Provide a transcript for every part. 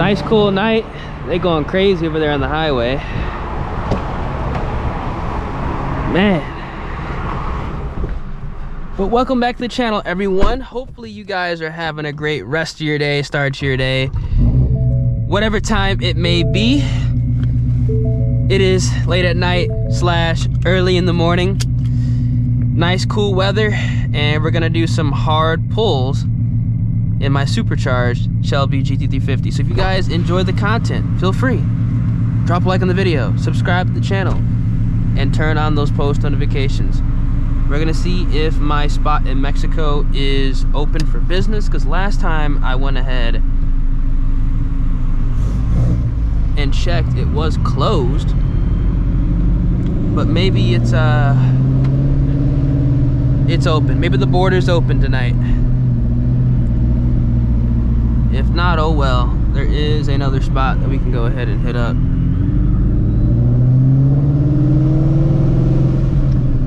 Nice cool night. They going crazy over there on the highway. Man. But welcome back to the channel, everyone. Hopefully you guys are having a great rest of your day, start to your day. Whatever time it may be. It is late at night / early in the morning. Nice cool weather, and we're gonna do some hard pulls in my supercharged Shelby Gt350. So if you guys enjoy the content, feel free. Drop a like on the video, subscribe to the channel, and turn on those post notifications. We're gonna see if my spot in Mexico is open for business, because last time I went ahead and checked, it was closed. But maybe it's open. Maybe the border's open tonight. If not, oh well. There is another spot that we can go ahead and hit up.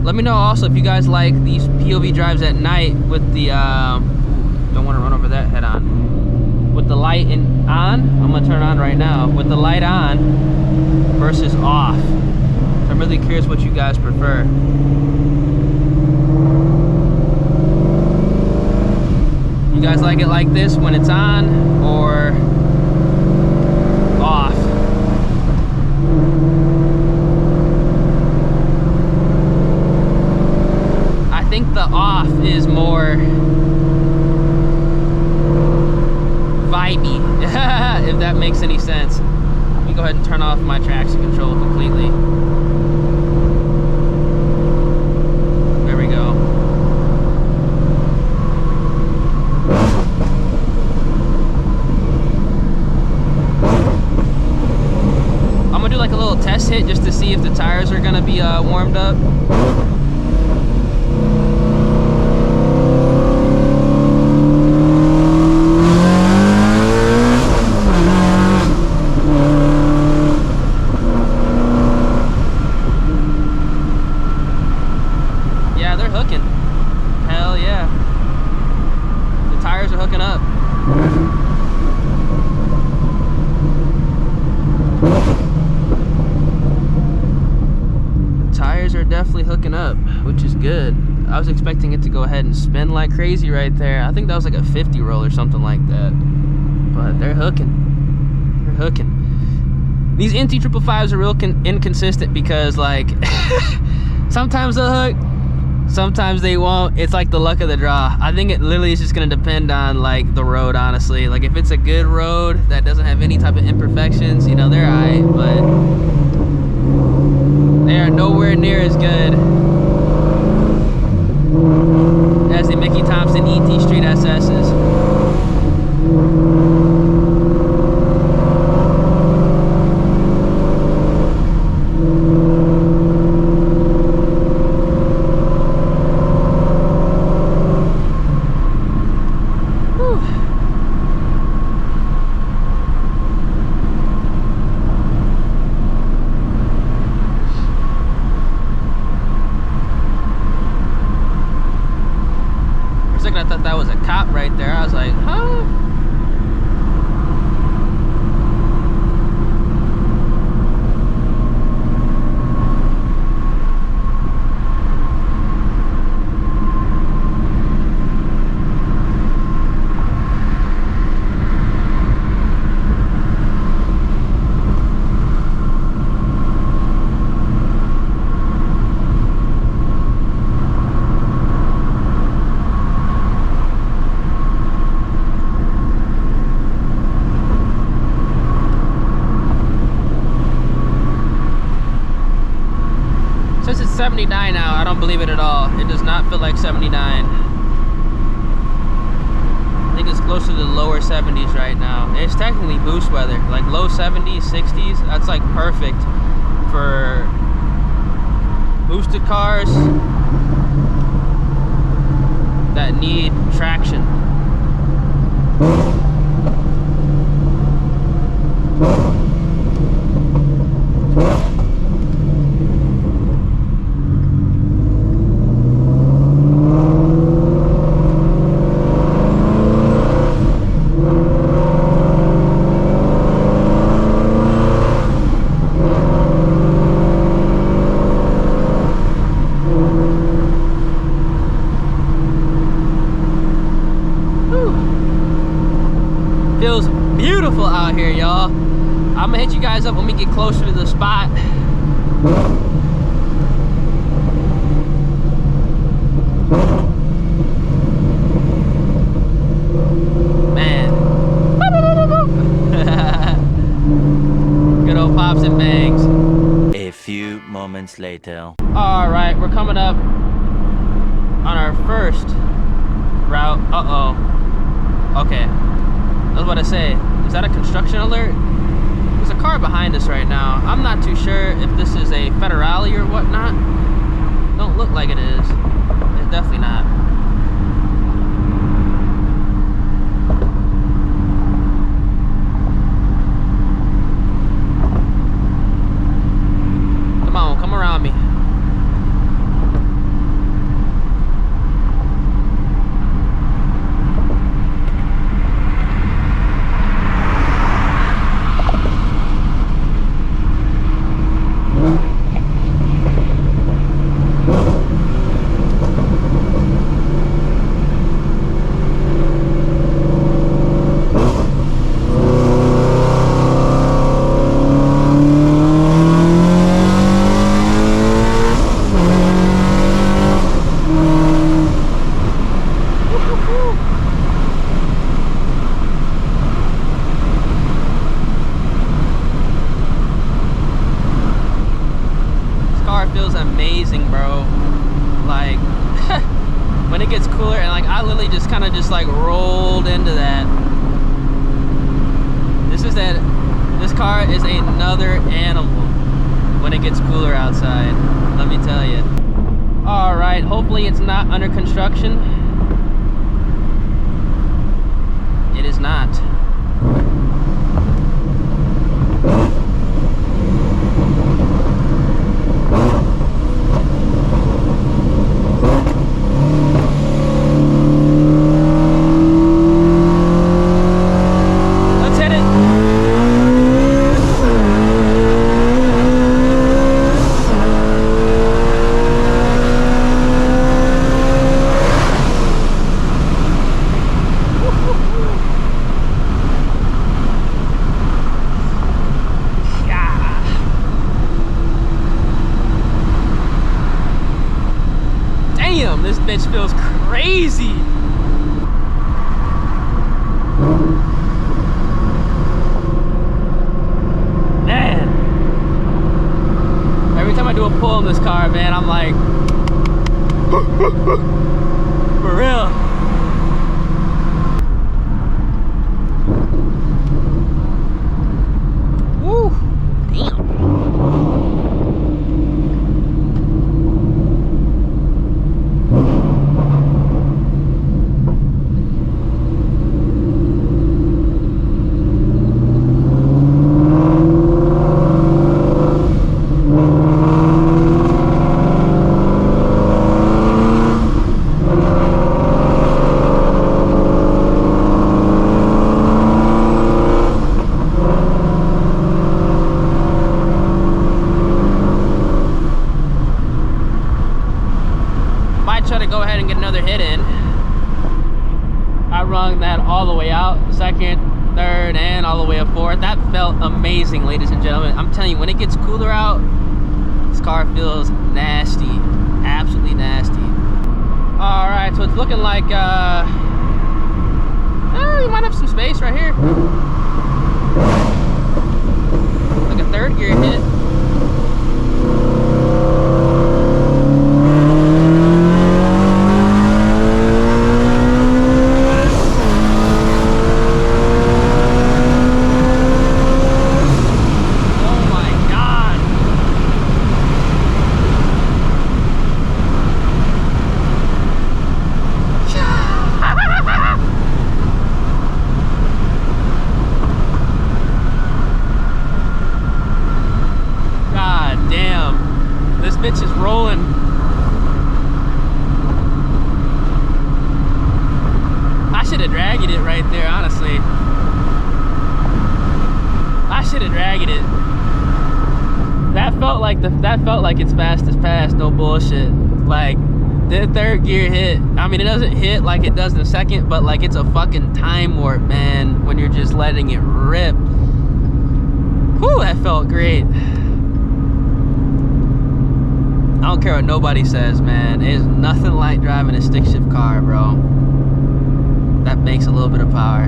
Let me know also if you guys like these POV drives at night with the don't want to run over that head on. With the light on, I'm gonna turn on right now. With the light on versus off. So I'm really curious what you guys prefer. You guys like it like this when it's on or off? I think the off is more vibey, if that makes any sense. Let me go ahead and turn off my traction control completely. There we go. I'm gonna do like a little test hit just to see if the tires are gonna be warmed up. Definitely hooking up, which is good. I was expecting it to go ahead and spin like crazy right there. I think that was like a 50 roll or something like that. But they're hooking. They're hooking. These NT555s are real inconsistent because like sometimes they'll hook, sometimes they won't. It's like the luck of the draw. I think it literally is just gonna depend on like the road, honestly. Like if it's a good road that doesn't have any type of imperfections, you know, they're alright, but they are nowhere near as good as the Mickey Thompson ET Street SS's. I thought that was a cop right there. I was like, huh? Since it's 79 now, I don't believe it at all. It does not feel like 79. I think it's closer to the lower 70s right now. It's technically boost weather, like low 70s, 60s. That's like perfect for boosted cars that need traction. feels beautiful out here, y'all. I'm gonna hit you guys up when we get closer to the spot. Man. Good old pops and bangs. A few moments later. All right, we're coming up on our first route. Okay. I was about to say, is that a construction alert? There's a car behind us right now. I'm not too sure if this is a Federale or whatnot. Don't look like it is. It's definitely not. Come on, come around me. Feels amazing, bro. Like when it gets cooler, and like I literally just kind of like rolled into that. This car is another animal when it gets cooler outside, let me tell you. All right, hopefully it's not under construction. It is not. This bitch feels crazy. Man. Every time I do a pull in this car, man, I'm like, for real. Woo. Damn. Try to go ahead and get another hit in. I rung that all the way out, second, third, and all the way up fourth. That felt amazing, ladies and gentlemen. I'm telling you, when it gets cooler out, this car feels nasty, absolutely nasty. All right, so it's looking like you might have some space right here. Like a third gear hit. Bitch is rolling. I should have dragged it right there, honestly. I should have dragged it. That felt like its fastest pass, no bullshit. Like the third gear hit. I mean, it doesn't hit like it does in the second, but like it's a fucking time warp, man. When you're just letting it rip. Whew, that felt great. I don't care what nobody says, man. There's nothing like driving a stick shift car, bro. That makes a little bit of power.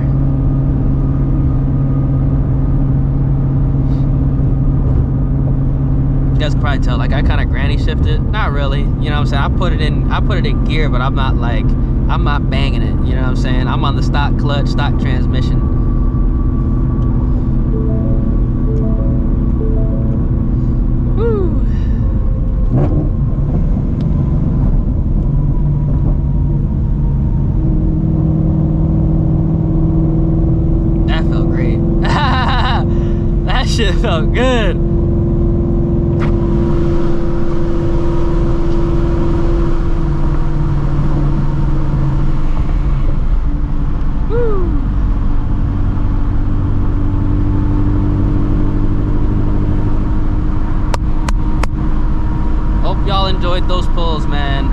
You guys can probably tell, like, I kind of granny shifted. Not really, you know what I'm saying? I put it in gear, but I'm not like, I'm not banging it, you know what I'm saying? I'm on the stock clutch, stock transmission. Woo. That felt great. That shit felt good. Y'all enjoyed those pulls, man.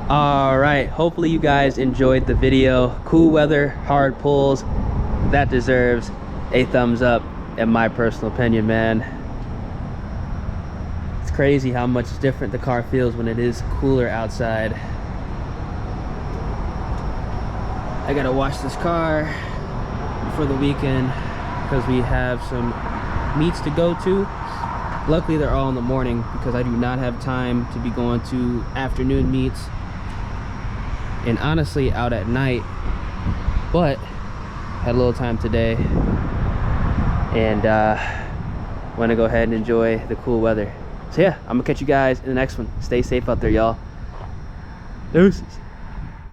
All right, hopefully you guys enjoyed the video. Cool weather, hard pulls, that deserves a thumbs up in my personal opinion, man. It's crazy how much different the car feels when it is cooler outside. I gotta wash this car before the weekend because we have some meets to go to. Luckily they're all in the morning because I do not have time to be going to afternoon meets and honestly out at night, but had a little time today and want to go ahead and enjoy the cool weather. So yeah, I'm gonna catch you guys in the next one. Stay safe out there, y'all. Deuces.